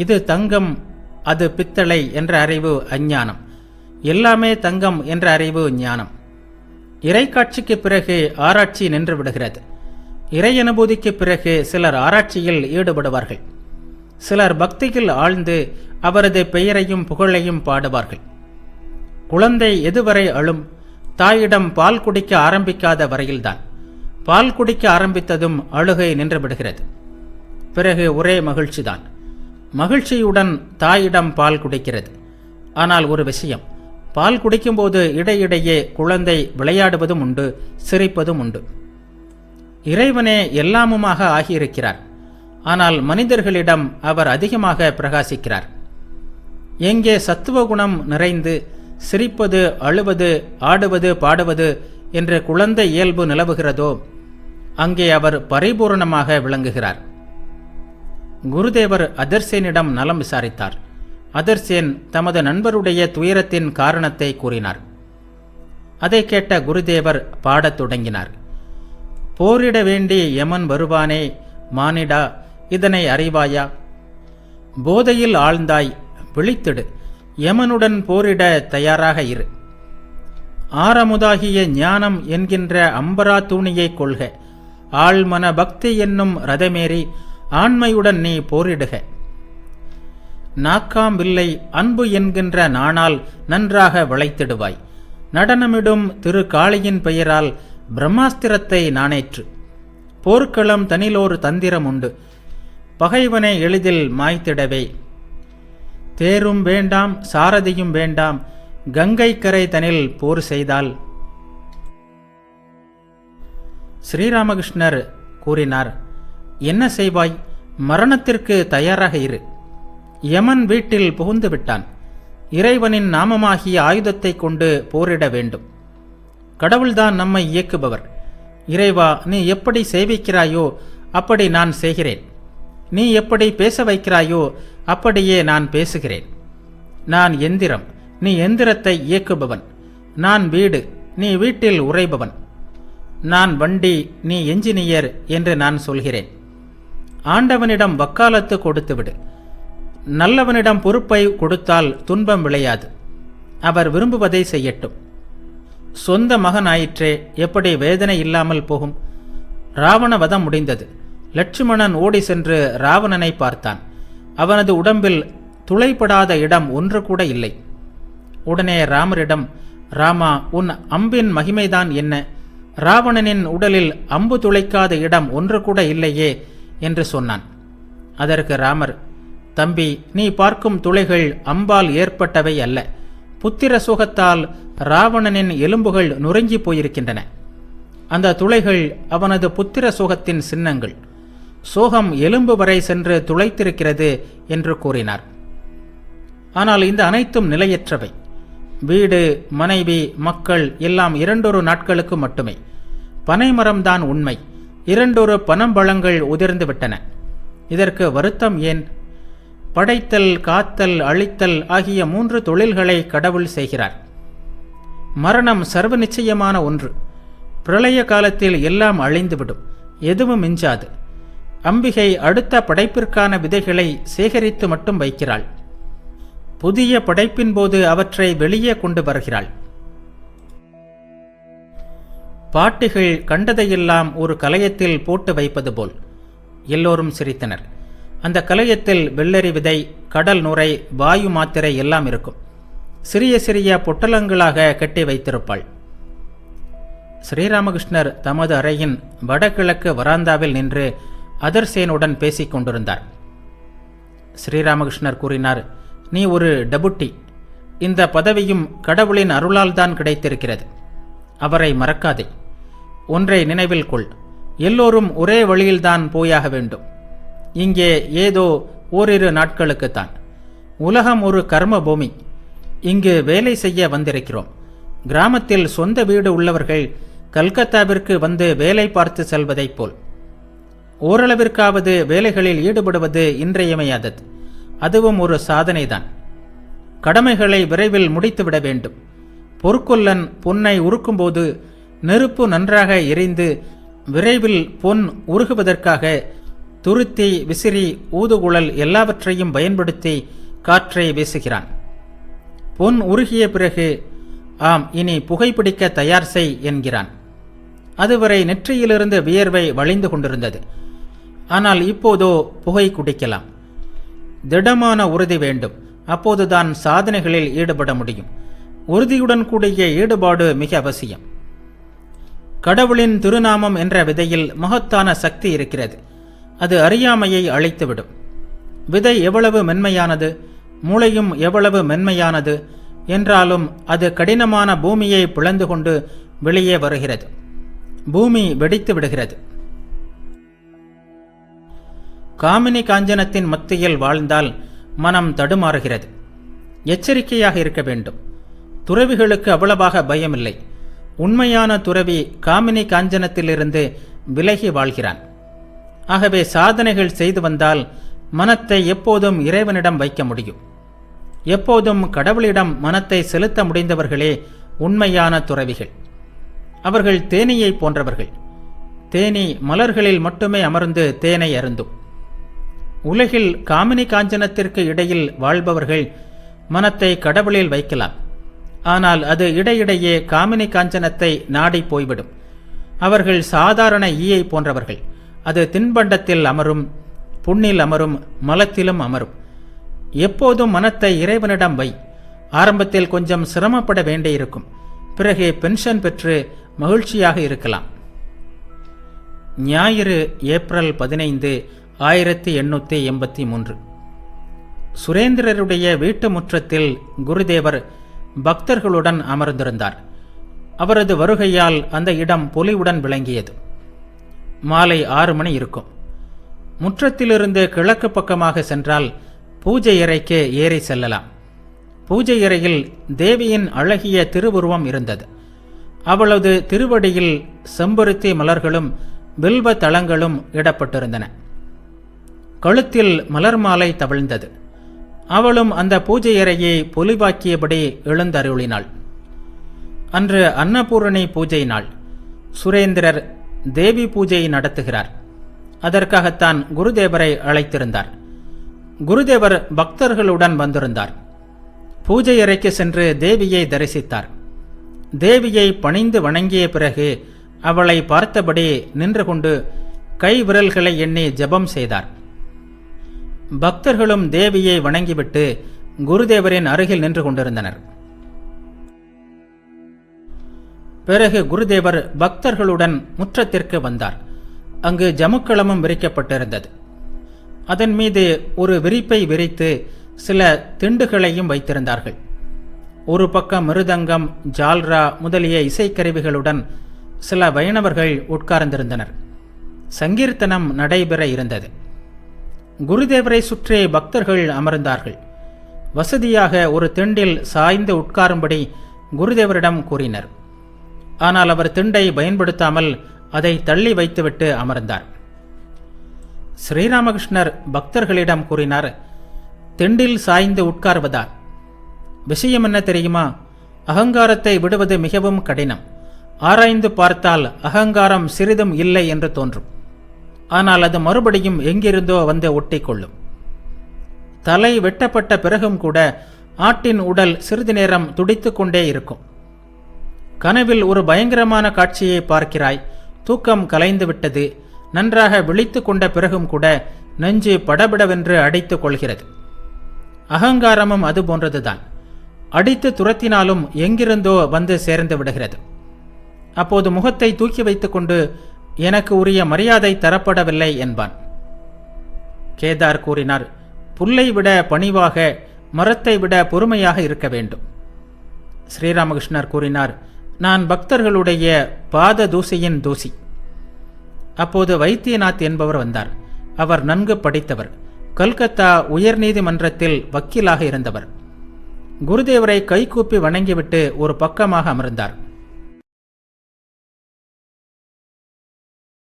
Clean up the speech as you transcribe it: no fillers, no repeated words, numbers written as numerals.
இது தங்கம், அது பித்தளை என்ற அறிவு அஞ்ஞானம். எல்லாமே தங்கம் என்ற அறிவு ஞானம். இறைக்காட்சிக்கு பிறகு ஆராய்ச்சி நின்று விடுகிறது. இறை அனுபூதிக்கு பிறகு சிலர் ஆராய்ச்சியில் ஈடுபடுவார்கள். சிலர் பக்தியில் ஆழ்ந்து அவரது பெயரையும் புகழையும் பாடுவார்கள். குழந்தை எதுவரை அழும்? தாயிடம் பால் குடிக்க ஆரம்பிக்காத வரையில்தான். பால் குடிக்க ஆரம்பித்ததும் அழுகை நின்று விடுகிறது. பிறகு ஒரே மகிழ்ச்சிதான். மகிழ்ச்சியுடன் தாயிடம் பால் குடிக்கிறது. ஆனால் ஒரு விஷயம், பால் குடிக்கும்போது இடையிடையே குழந்தை விளையாடுவதும் உண்டு, சிரிப்பதும் உண்டு. இறைவனே எல்லாமுமாக ஆகியிருக்கிறார். ஆனால் மனிதர்களிடம் அவர் அதிகமாக பிரகாசிக்கிறார். எங்கே சத்துவகுணம் நிறைந்து சிரிப்பது, அழுவது, ஆடுவது, பாடுவது என்ற குழந்தை இயல்பு நிலவுகிறதோ அங்கே அவர் பரிபூர்ணமாக விளங்குகிறார். குருதேவர் அதர்சேனிடம் நலம் விசாரித்தார். அதர்சேன் தமது நண்பருடைய துயரத்தின் காரணத்தை கூறினார். அதை கேட்ட குருதேவர் பாடத் தொடங்கினார். போரிட வேண்டி யமன் வருவானே மானிடா, இதனை அறிவாயா? போதையில் ஆழ்ந்தாய், விழித்திடு, யமனுடன் போரிட தயாராக இரு. ஆரமுதாகிய ஞானம் என்கின்ற அம்பரா தூணியை கொள்க. ஆழ்மன பக்தி என்னும் ரதமேறி ஆண்மையுடன் நீ போரிடுக. நாக்காம் வில்லை அன்பு என்கின்ற நாணால் நன்றாக வளைத்திடுவாய். நடனமிடும் திரு காளியின் பெயரால் பிரம்மாஸ்திரத்தை நாணேற்று. போர்க்களம் தனிலோர் தந்திரம் உண்டு, பகைவனை எளிதில் மாய்த்திடவே. தேரும் வேண்டாம், சாரதியும் வேண்டாம், கங்கை கரை தனில் போர் செய்தால். ஸ்ரீராமகிருஷ்ணர் கூறினார், என்ன செய்வாய்? மரணத்திற்கு தயாராக இரு. யமன் வீட்டில் புகுந்து விட்டான். இறைவனின் நாமமாகிய ஆயுதத்தை கொண்டு போரிட வேண்டும். கடவுள்தான் நம்மை இயக்குபவர். இறைவா, நீ எப்படி சேவிக்கிறாயோ அப்படி நான் செய்கிறேன். நீ எப்படி பேச வைக்கிறாயோ அப்படியே நான் பேசுகிறேன். நான் எந்திரம், நீ எந்திரத்தை இயக்குபவன். நான் வீடு, நீ வீட்டில் உறைபவன். நான் வண்டி, நீ என்ஜினியர் என்று நான் சொல்கிறேன். ஆண்டவனிடம் வக்காலத்து கொடுத்துவிடு. நல்லவனிடம் பொறுப்பை கொடுத்தால் துன்பம் விளையாது. அவர் விரும்புவதை செய்யட்டும். சொந்த மகன் ஆயிற்றே, எப்படி வேதனை இல்லாமல் போகும்? ராவண வதம் முடிந்தது. லட்சுமணன் ஓடி சென்று ராவணனை பார்த்தான். அவனது உடம்பில் துளைப்படாத இடம் ஒன்று கூட இல்லை. உடனே ராமரிடம், ராமா, உன் அம்பின் மகிமைதான் என்ன? ராவணனின் உடலில் அம்பு துளைக்காத இடம் ஒன்று கூட இல்லையே என்று சொன்னான். அதற்கு ராமர், தம்பி, நீ பார்க்கும் துளைகள் அம்பால் ஏற்பட்டவை அல்ல. புத்திர சுகத்தால் ராவணனின் எலும்புகள் நுறுங்கி போயிருக்கின்றன. அந்த துளைகள் அவனது புத்திர சுகத்தின் சின்னங்கள். சோகம் எலும்பு வரை சென்று துளைத்திருக்கிறது என்று கூறினார். ஆனால் இந்த அனைத்தும் நிலையற்றவை. வீடு, மனைவி, மக்கள் எல்லாம் 2 நாட்களுக்கு மட்டுமே. பனைமரம்தான் உண்மை. 2 பனம்பழங்கள் உதிர்ந்து விட்டன. இதற்கு வருத்தம் ஏன்? படைத்தல், காத்தல், அழித்தல் ஆகிய 3 தொழில்களை கடவுள் செய்கிறார். மரணம் சர்வ நிச்சயமான ஒன்று. பிரளய காலத்தில் எல்லாம் அழிந்துவிடும், எதுவும் மிஞ்சாது. அம்பிகை அடுத்த படைப்பிற்கான விதைகளை சேகரித்து மட்டும் வைக்கிறாள். புதிய படைப்பின் போது அவற்றை வெளியே கொண்டு வருகிறாள். பாட்டிகள் கண்டதையெல்லாம் ஒரு கலயத்தில் போட்டு வைப்பது போல். எல்லோரும் சிரித்தனர். அந்த கலயத்தில் வெள்ளரி விதை, கடல் நுரை, வாயு மாத்திரை எல்லாம் இருக்கும். சிறிய சிறிய பொட்டலங்களாக கட்டி வைத்திருப்பாள். ஸ்ரீராமகிருஷ்ணர் தமது அறையின் வடகிழக்கு வராந்தாவில் நின்று அதர்சேனுடன் பேசிக் கொண்டிருந்தார். ஸ்ரீராமகிருஷ்ணர் கூறினார், நீ ஒரு டபுட்டி. இந்த பதவியும் கடவுளின் அருளால் தான் கிடைத்திருக்கிறது. அவரை மறக்காதே. ஒன்றை நினைவில் கொள், எல்லோரும் ஒரே வழியில்தான் போயாக வேண்டும். இங்கே ஏதோ ஓரிரு நாட்களுக்குத்தான். உலகம் ஒரு கர்ம பூமி. இங்கு வேலை செய்ய வந்திருக்கிறோம். கிராமத்தில் சொந்த வீடு உள்ளவர்கள் கல்கத்தாவிற்கு வந்து வேலை பார்த்து செல்வதைப் போல். ஓரளவிற்காவது வேலைகளில் ஈடுபடுவது இன்றியமையாதது. அதுவும் ஒரு சாதனைதான். கடமைகளை விரைவில் முடித்துவிட வேண்டும். பொற்கொல்லன் பொன்னை உருக்கும்போது நெருப்பு நன்றாக எரிந்து விரைவில் பொன் உருகுவதற்காக துருத்தி, விசிறி, ஊதுகுழல் எல்லாவற்றையும் பயன்படுத்தி காற்றை வீசுகிறான். பொன் உருகிய பிறகு, ஆம், இனி புகைப்பிடிக்க தயார் செய் என்கிறான். அதுவரை நெற்றியிலிருந்து வியர்வை வழிந்து கொண்டிருந்தது. ஆனால் இப்போதோ புகை குடிக்கலாம். திடமான உறுதி வேண்டும். அப்போதுதான் சாதனைகளில் ஈடுபட முடியும். உறுதியுடன் கூடிய ஈடுபாடு மிக அவசியம். கடவுளின் திருநாமம் என்ற விதையில் மகத்தான சக்தி இருக்கிறது. அது அறியாமையை அழித்துவிடும். விதை எவ்வளவு மென்மையானது, மூளையும் எவ்வளவு மென்மையானது என்றாலும் அது கடினமான பூமியை பிளந்து கொண்டு வெளியே வருகிறது. பூமி வெடித்து விடுகிறது. காமினி காஞ்சனத்தின் மத்தியில் வாழ்ந்தால் மனம் தடுமாறுகிறது. எச்சரிக்கையாக இருக்க வேண்டும். துறவிகளுக்கு அவ்வளவாக பயமில்லை. உண்மையான துறவி காமினி காஞ்சனத்திலிருந்து விலகி வாழ்கிறான். ஆகவே சாதனைகள் செய்து வந்தால் மனத்தை எப்போதும் இறைவனிடம் வைக்க முடியும். எப்போதும் கடவுளிடம் மனத்தை செலுத்த முடிந்தவர்களே உண்மையான துறவிகள். அவர்கள் தேனீயை போன்றவர்கள். தேனீ மலர்களில் மட்டுமே அமர்ந்து தேனை அருந்தும். உலகில் காமினி காஞ்சனத்திற்கு இடையில் வாழ்பவர்கள் மனத்தை கடவுளில் வைக்கலாம். ஆனால் அது இடையிடையே காமினி காஞ்சனத்தை நாடி போய்விடும். அவர்கள் சாதாரண ஈயை போன்றவர்கள். அது தின்பண்டத்தில் அமரும், புண்ணில் அமரும், மலத்திலும் அமரும். எப்போதும் மனத்தை இறைவனிடம் வை. ஆரம்பத்தில் கொஞ்சம் சிரமப்பட வேண்டியிருக்கும். பிறகு பென்ஷன் பெற்று மகிழ்ச்சியாக இருக்கலாம். ஞாயிறு, ஏப்ரல் 15, 1883. சுரேந்திரருடைய வீட்டு முற்றத்தில் குருதேவர் பக்தர்களுடன் அமர்ந்திருந்தார். அவரது வருகையால் அந்த இடம் பொலிவுடன் விளங்கியது. மாலை 6 மணி இருக்கும். முற்றத்திலிருந்து கிழக்கு பக்கமாக சென்றால் பூஜை அறைக்கு ஏறி செல்லலாம். பூஜை அறையில் தேவியின் அழகிய திருவுருவம் இருந்தது. அவளது திருவடியில் செம்பருத்தி மலர்களும் வில்வ தளங்களும் இடப்பட்டிருந்தன. கழுத்தில் மலர் மாலை தவிழ்ந்தது. அவளும் அந்த பூஜை அறையை பொலிவாக்கியபடி எழுந்தருளினாள். அன்று அன்னபூரணி பூஜை நாள். சுரேந்திரர் தேவி பூஜையை நடத்துகிறார். அதற்காகத்தான் குருதேவரை அழைத்திருந்தார். குருதேவர் பக்தர்களுடன் வந்திருந்தார். பூஜை அறைக்கு சென்று தேவியை தரிசித்தார். தேவியை பணிந்து வணங்கிய பிறகு அவளை பார்த்தபடி நின்று கொண்டு கை விரல்களை எண்ணி ஜெபம் செய்தார். பக்தர்களும் தேவியை வணங்கிவிட்டு குருதேவரின் அருகில் நின்று கொண்டிருந்தனர். பிறகு குருதேவர் பக்தர்களுடன் முற்றத்திற்கு வந்தார். அங்கு ஜமுக்களமும் விரிக்கப்பட்டிருந்தது. அதன் மீது ஒரு விரிப்பை விரித்து சில திண்டுகளையும் வைத்திருந்தார்கள். ஒரு பக்கம் மிருதங்கம், ஜால்ரா முதலிய இசைக்கருவிகளுடன் சில வைணவர்கள் உட்கார்ந்திருந்தனர். சங்கீர்த்தனம் நடைபெற இருந்தது. குருதேவரை சுற்றி பக்தர்கள் அமர்ந்தார்கள். வசதியாக ஒரு திண்டில் சாய்ந்து உட்காரும்படி குருதேவரிடம் கூறினர். ஆனால் அவர் திண்டை பயன்படுத்தாமல் அதை தள்ளி வைத்துவிட்டு அமர்ந்தார். ஸ்ரீராமகிருஷ்ணர் பக்தர்களிடம் கூறினார், திண்டில் சாய்ந்து உட்கார்வதா? விஷயம் என்ன தெரியுமா? அகங்காரத்தை விடுவது மிகவும் கடினம். ஆராய்ந்து பார்த்தால் அகங்காரம் சிறிதும் இல்லை என்று தோன்றும். ஆனால் அது மறுபடியும் எங்கிருந்தோ வந்து ஒட்டிக்கொள்ளும். தலை வெட்டப்பட்ட பிறகும் கூட ஆட்டின் உடல் சிறிது நேரம் துடித்து கொண்டே இருக்கும். கனவில் ஒரு பயங்கரமான காட்சியை பார்க்கிறாய். தூக்கம் கலைந்து விட்டது. நன்றாக விழித்து கொண்ட பிறகும் கூட நெஞ்சு படபடவென்று அடித்துக் கொள்கிறது. அகங்காரமும் அது போன்றதுதான். அடித்து துரத்தினாலும் எங்கிருந்தோ வந்து சேர்ந்து விடுகிறது. அப்போது முகத்தை தூக்கி வைத்துக்கொண்டு எனக்கு உரிய மரியாதை தரப்படவில்லை என்பான். கேதார் கூறினார், புல்லை விட பணிவாக, மரத்தை விட பொறுமையாக இருக்க வேண்டும். ஸ்ரீராமகிருஷ்ணர் கூறினார், நான் பக்தர்களுடைய பாத தூசியின் தூசி. அப்போது வைத்தியநாத் என்பவர் வந்தார். அவர் நன்கு படித்தவர். கல்கத்தா உயர்நீதிமன்றத்தில் வக்கீலாக இருந்தவர். குருதேவரை கைகூப்பி வணங்கிவிட்டு ஒரு பக்கமாக அமர்ந்தார்.